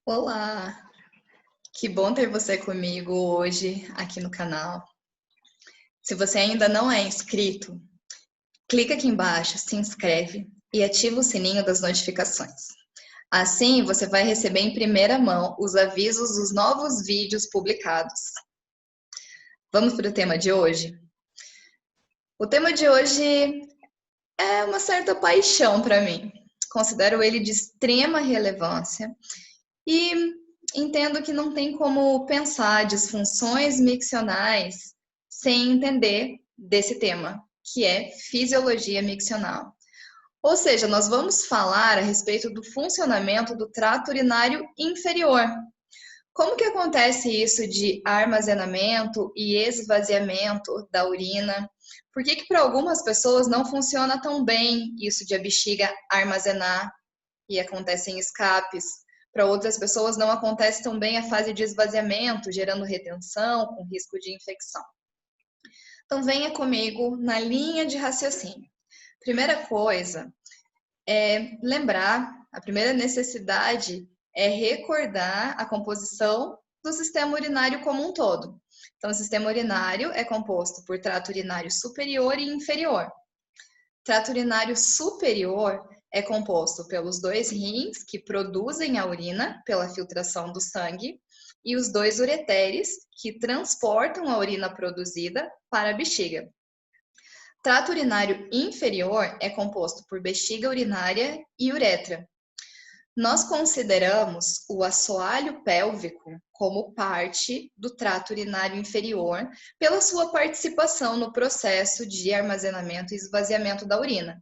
Olá, que bom ter você comigo hoje aqui no canal. Se você ainda não é inscrito, clica aqui embaixo, se inscreve e ativa o sininho das notificações. Assim você vai receber em primeira mão os avisos dos novos vídeos publicados. Vamos para o tema de hoje? O tema de hoje é uma certa paixão para mim. Considero ele de extrema relevância e entendo que não tem como pensar disfunções miccionais sem entender desse tema, que é fisiologia miccional. Ou seja, nós vamos falar a respeito do funcionamento do trato urinário inferior. Como que acontece isso de armazenamento e esvaziamento da urina? Por que para algumas pessoas não funciona tão bem isso de a bexiga armazenar e acontecem escapes? Para outras pessoas não acontece tão bem a fase de esvaziamento, gerando retenção, com risco de infecção. Então venha comigo na linha de raciocínio. Primeira coisa é lembrar, a primeira necessidade é recordar a composição do sistema urinário como um todo. Então, o sistema urinário é composto por trato urinário superior e inferior. Trato urinário superior é composto pelos dois rins, que produzem a urina pela filtração do sangue, e os dois ureteres, que transportam a urina produzida para a bexiga. Trato urinário inferior é composto por bexiga urinária e uretra. Nós consideramos o assoalho pélvico como parte do trato urinário inferior pela sua participação no processo de armazenamento e esvaziamento da urina.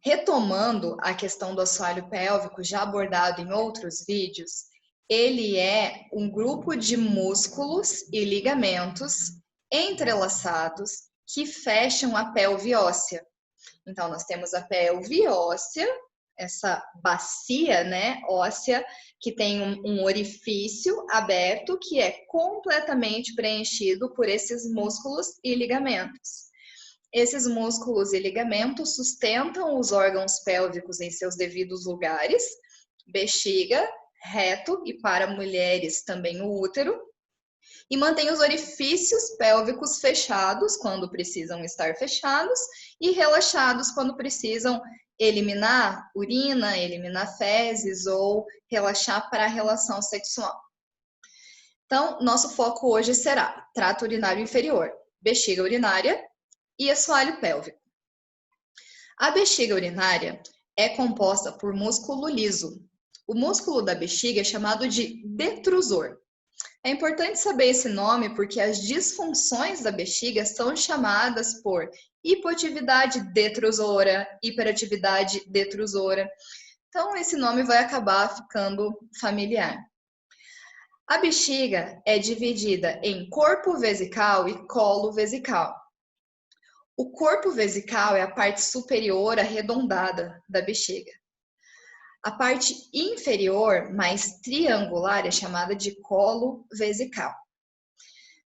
Retomando a questão do assoalho pélvico, já abordado em outros vídeos, ele é um grupo de músculos e ligamentos entrelaçados que fecham a pelve óssea. Então, nós temos a pelve óssea, essa bacia, óssea, que tem um orifício aberto que é completamente preenchido por esses músculos e ligamentos. Esses músculos e ligamentos sustentam os órgãos pélvicos em seus devidos lugares, bexiga, reto e para mulheres também o útero, e mantém os orifícios pélvicos fechados quando precisam estar fechados e relaxados quando precisam eliminar urina, eliminar fezes ou relaxar para a relação sexual. Então, nosso foco hoje será trato urinário inferior, bexiga urinária e assoalho pélvico. A bexiga urinária é composta por músculo liso. O músculo da bexiga é chamado de detrusor. É importante saber esse nome porque as disfunções da bexiga são chamadas por hipoatividade detrusora, hiperatividade detrusora. Então, esse nome vai acabar ficando familiar. A bexiga é dividida em corpo vesical e colo vesical. O corpo vesical é a parte superior arredondada da bexiga. A parte inferior, mais triangular, é chamada de colo vesical.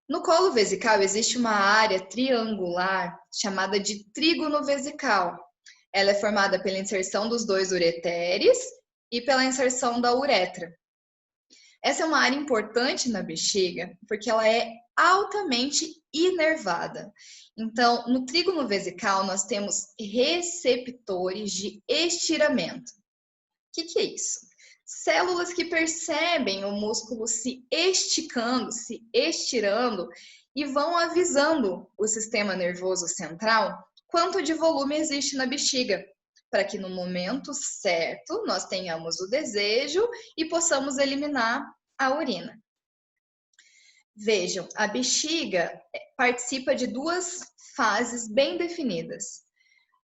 No colo vesical existe uma área triangular chamada de trígono vesical. Ela é formada pela inserção dos dois ureteres e pela inserção da uretra. Essa é uma área importante na bexiga porque ela é altamente inervada. Então, no trígono vesical, nós temos receptores de estiramento. O que é isso? Células que percebem o músculo se esticando, se estirando e vão avisando o sistema nervoso central quanto de volume existe na bexiga, para que no momento certo nós tenhamos o desejo e possamos eliminar a urina. Vejam, a bexiga participa de duas fases bem definidas: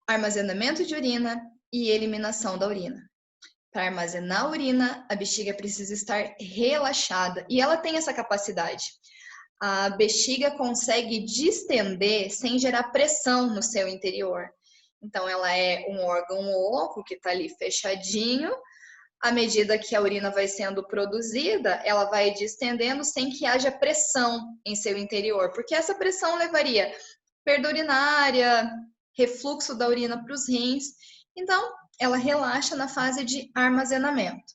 armazenamento de urina e eliminação da urina. Para armazenar a urina, a bexiga precisa estar relaxada e ela tem essa capacidade. A bexiga consegue distender sem gerar pressão no seu interior. Então, ela é um órgão oco que está ali fechadinho. À medida que a urina vai sendo produzida, ela vai distendendo sem que haja pressão em seu interior, porque essa pressão levaria perda urinária, refluxo da urina para os rins. Então, ela relaxa na fase de armazenamento.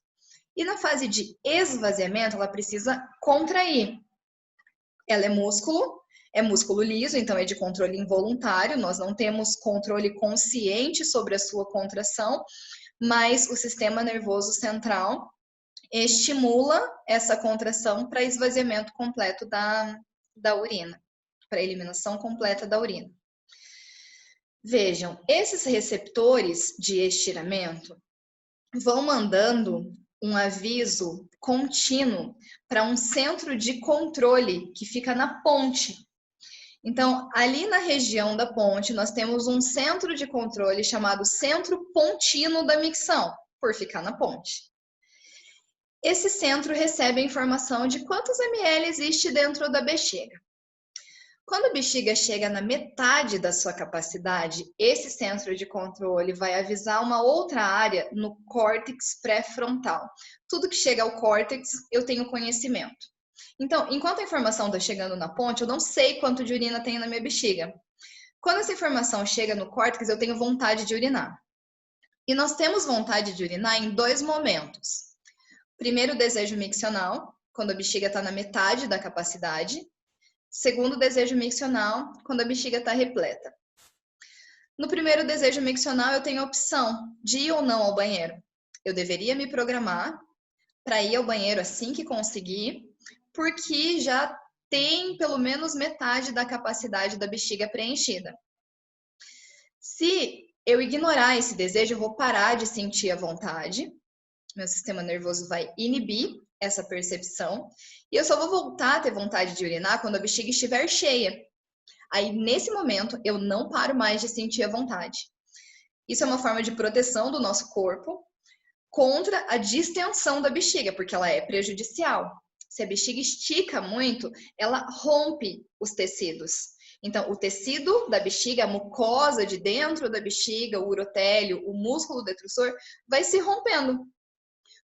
E na fase de esvaziamento, ela precisa contrair. Ela é músculo liso, então é de controle involuntário, nós não temos controle consciente sobre a sua contração, mas o sistema nervoso central estimula essa contração para esvaziamento completo da urina, para eliminação completa da urina. Vejam, esses receptores de estiramento vão mandando um aviso contínuo para um centro de controle que fica na ponte. Então, ali na região da ponte, nós temos um centro de controle chamado centro pontino da micção, por ficar na ponte. Esse centro recebe a informação de quantos ml existe dentro da bexiga. Quando a bexiga chega na metade da sua capacidade, esse centro de controle vai avisar uma outra área no córtex pré-frontal. Tudo que chega ao córtex, eu tenho conhecimento. Então, enquanto a informação está chegando na ponte, eu não sei quanto de urina tem na minha bexiga. Quando essa informação chega no córtex, eu tenho vontade de urinar. E nós temos vontade de urinar em 2 momentos. Primeiro, o desejo miccional, quando a bexiga está na metade da capacidade. Segundo desejo miccional, quando a bexiga está repleta. No primeiro desejo miccional, eu tenho a opção de ir ou não ao banheiro. Eu deveria me programar para ir ao banheiro assim que conseguir, porque já tem pelo menos metade da capacidade da bexiga preenchida. Se eu ignorar esse desejo, eu vou parar de sentir a vontade, meu sistema nervoso vai inibir essa percepção, e eu só vou voltar a ter vontade de urinar quando a bexiga estiver cheia. Aí, nesse momento, eu não paro mais de sentir a vontade. Isso é uma forma de proteção do nosso corpo contra a distensão da bexiga, porque ela é prejudicial. Se a bexiga estica muito, ela rompe os tecidos. Então, o tecido da bexiga, a mucosa de dentro da bexiga, o urotélio, o músculo detrusor, vai se rompendo.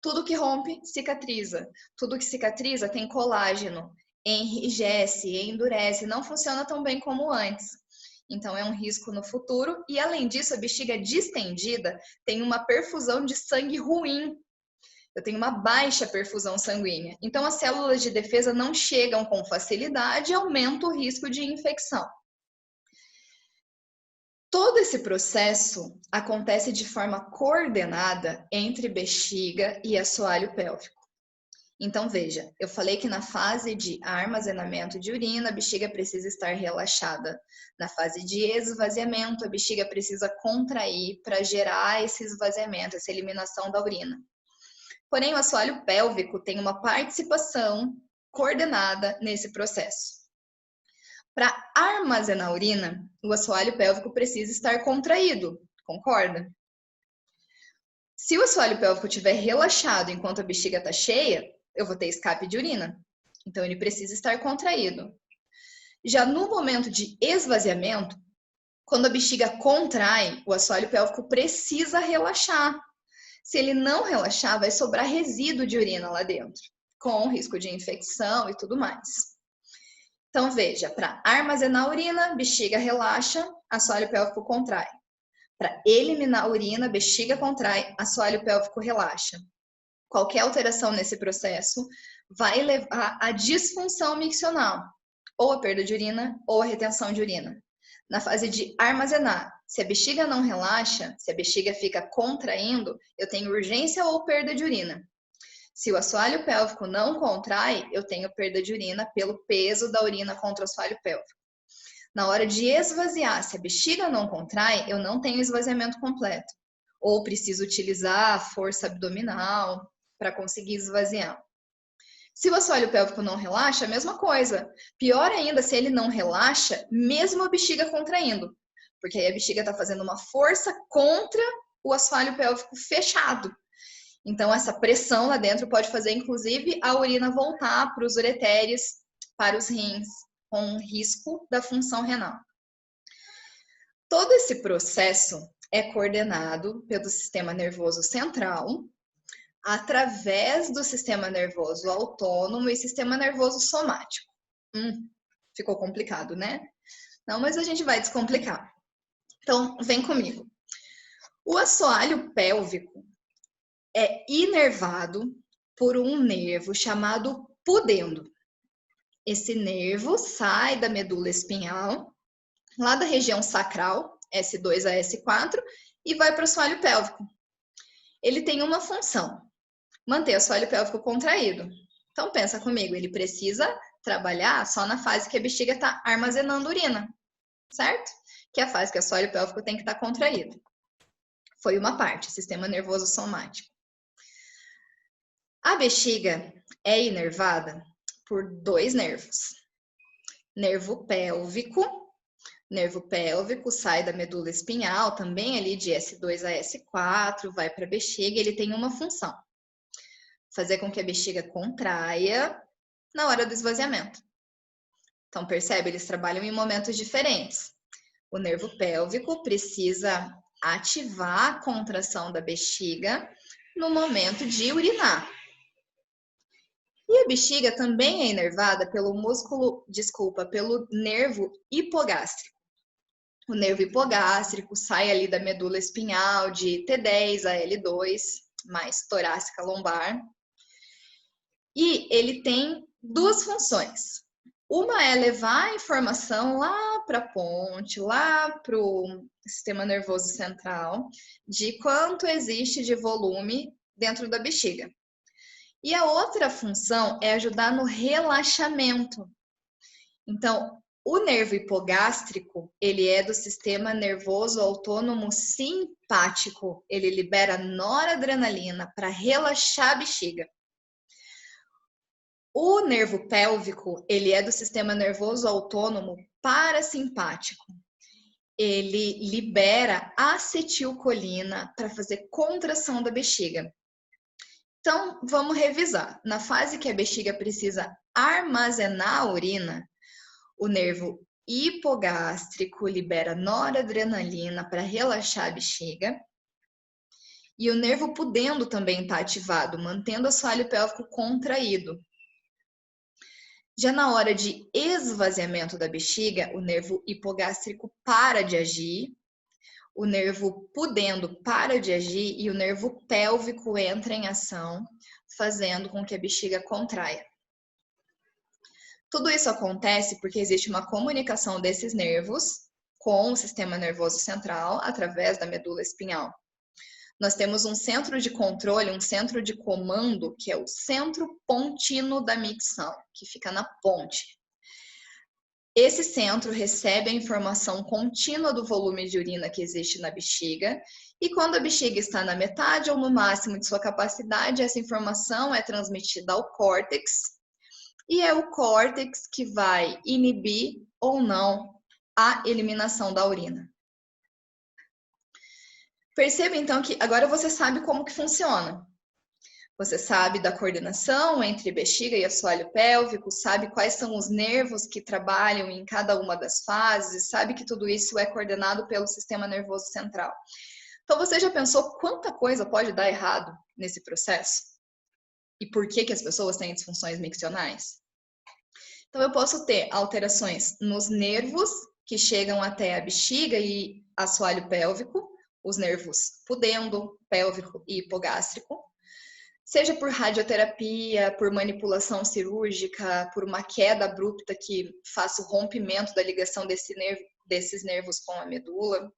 Tudo que rompe, cicatriza. Tudo que cicatriza tem colágeno, enrijece, endurece, não funciona tão bem como antes. Então, é um risco no futuro. E, além disso, a bexiga distendida tem uma perfusão de sangue ruim. Eu tenho uma baixa perfusão sanguínea. Então, as células de defesa não chegam com facilidade e aumenta o risco de infecção. Todo esse processo acontece de forma coordenada entre bexiga e assoalho pélvico. Então, veja, eu falei que na fase de armazenamento de urina, a bexiga precisa estar relaxada. Na fase de esvaziamento, a bexiga precisa contrair para gerar esse esvaziamento, essa eliminação da urina. Porém, o assoalho pélvico tem uma participação coordenada nesse processo. Para armazenar urina, o assoalho pélvico precisa estar contraído, concorda? Se o assoalho pélvico estiver relaxado enquanto a bexiga está cheia, eu vou ter escape de urina. Então, ele precisa estar contraído. Já no momento de esvaziamento, quando a bexiga contrai, o assoalho pélvico precisa relaxar. Se ele não relaxar, vai sobrar resíduo de urina lá dentro, com risco de infecção e tudo mais. Então, veja, para armazenar urina, bexiga relaxa, assoalho pélvico contrai. Para eliminar urina, bexiga contrai, assoalho pélvico relaxa. Qualquer alteração nesse processo vai levar à disfunção miccional, ou a perda de urina, ou a retenção de urina. Na fase de armazenar, se a bexiga não relaxa, se a bexiga fica contraindo, eu tenho urgência ou perda de urina. Se o assoalho pélvico não contrai, eu tenho perda de urina pelo peso da urina contra o assoalho pélvico. Na hora de esvaziar, se a bexiga não contrai, eu não tenho esvaziamento completo. Ou preciso utilizar a força abdominal para conseguir esvaziar. Se o assoalho pélvico não relaxa, a mesma coisa. Pior ainda se ele não relaxa, mesmo a bexiga contraindo. Porque aí a bexiga está fazendo uma força contra o assoalho pélvico fechado. Então, essa pressão lá dentro pode fazer, inclusive, a urina voltar para os ureteres, para os rins, com risco da função renal. Todo esse processo é coordenado pelo sistema nervoso central, através do sistema nervoso autônomo e sistema nervoso somático. Ficou complicado, né? Não, mas a gente vai descomplicar. Então, vem comigo. O assoalho pélvico é inervado por um nervo chamado pudendo. Esse nervo sai da medula espinhal, lá da região sacral, S2 a S4, e vai para o assoalho pélvico. Ele tem uma função, manter o assoalho pélvico contraído. Então pensa comigo, ele precisa trabalhar só na fase que a bexiga está armazenando urina, certo? Que é a fase que o assoalho pélvico tem que estar contraído. Foi uma parte, sistema nervoso somático. A bexiga é inervada por dois nervos. Nervo pélvico sai da medula espinhal, também ali de S2 a S4, vai para a bexiga, ele tem uma função: fazer com que a bexiga contraia na hora do esvaziamento. Então, percebe? Eles trabalham em momentos diferentes. O nervo pélvico precisa ativar a contração da bexiga no momento de urinar. E a bexiga também é inervada pelo pelo nervo hipogástrico. O nervo hipogástrico sai ali da medula espinhal de T10 a L2, mais torácica lombar. E ele tem duas funções. Uma é levar a informação lá para a ponte, lá para o sistema nervoso central, de quanto existe de volume dentro da bexiga. E a outra função é ajudar no relaxamento. Então, o nervo hipogástrico, ele é do sistema nervoso autônomo simpático. Ele libera noradrenalina para relaxar a bexiga. O nervo pélvico, ele é do sistema nervoso autônomo parasimpático. Ele libera acetilcolina para fazer contração da bexiga. Então, vamos revisar. Na fase que a bexiga precisa armazenar a urina, o nervo hipogástrico libera noradrenalina para relaxar a bexiga. E o nervo pudendo também está ativado, mantendo o assoalho pélvico contraído. Já na hora de esvaziamento da bexiga, o nervo hipogástrico para de agir, o nervo pudendo para de agir e o nervo pélvico entra em ação, fazendo com que a bexiga contraia. Tudo isso acontece porque existe uma comunicação desses nervos com o sistema nervoso central através da medula espinhal. Nós temos um centro de controle, um centro de comando, que é o centro pontino da micção, que fica na ponte. Esse centro recebe a informação contínua do volume de urina que existe na bexiga, e quando a bexiga está na metade ou no máximo de sua capacidade, essa informação é transmitida ao córtex, e é o córtex que vai inibir ou não a eliminação da urina. Perceba então que agora você sabe como que funciona. Você sabe da coordenação entre bexiga e assoalho pélvico, sabe quais são os nervos que trabalham em cada uma das fases, sabe que tudo isso é coordenado pelo sistema nervoso central. Então você já pensou quanta coisa pode dar errado nesse processo? E por que as pessoas têm disfunções miccionais? Então eu posso ter alterações nos nervos que chegam até a bexiga e assoalho pélvico, os nervos pudendo, pélvico e hipogástrico, seja por radioterapia, por manipulação cirúrgica, por uma queda abrupta que faça o rompimento da ligação desses nervos com a medula.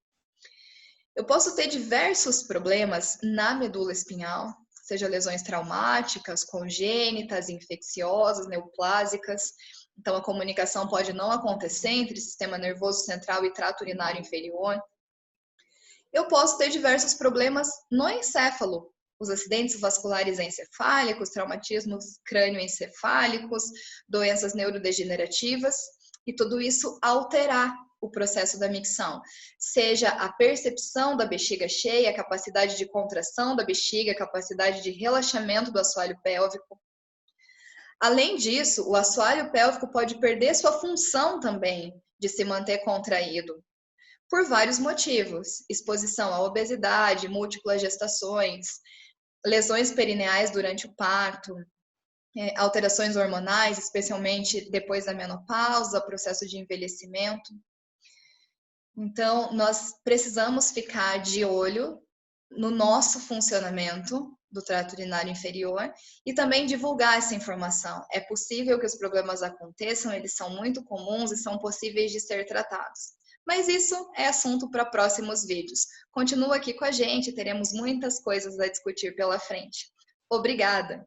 Eu posso ter diversos problemas na medula espinhal, seja lesões traumáticas, congênitas, infecciosas, neoplásicas. Então, a comunicação pode não acontecer entre sistema nervoso central e trato urinário inferior. Eu posso ter diversos problemas no encéfalo, os acidentes vasculares encefálicos, traumatismos crânioencefálicos, doenças neurodegenerativas, e tudo isso alterar o processo da micção, seja a percepção da bexiga cheia, a capacidade de contração da bexiga, a capacidade de relaxamento do assoalho pélvico. Além disso, o assoalho pélvico pode perder sua função também de se manter contraído, por vários motivos: exposição à obesidade, múltiplas gestações, lesões perineais durante o parto, alterações hormonais, especialmente depois da menopausa, processo de envelhecimento. Então, nós precisamos ficar de olho no nosso funcionamento do trato urinário inferior e também divulgar essa informação. É possível que os problemas aconteçam, eles são muito comuns e são possíveis de ser tratados. Mas isso é assunto para próximos vídeos. Continua aqui com a gente, teremos muitas coisas a discutir pela frente. Obrigada!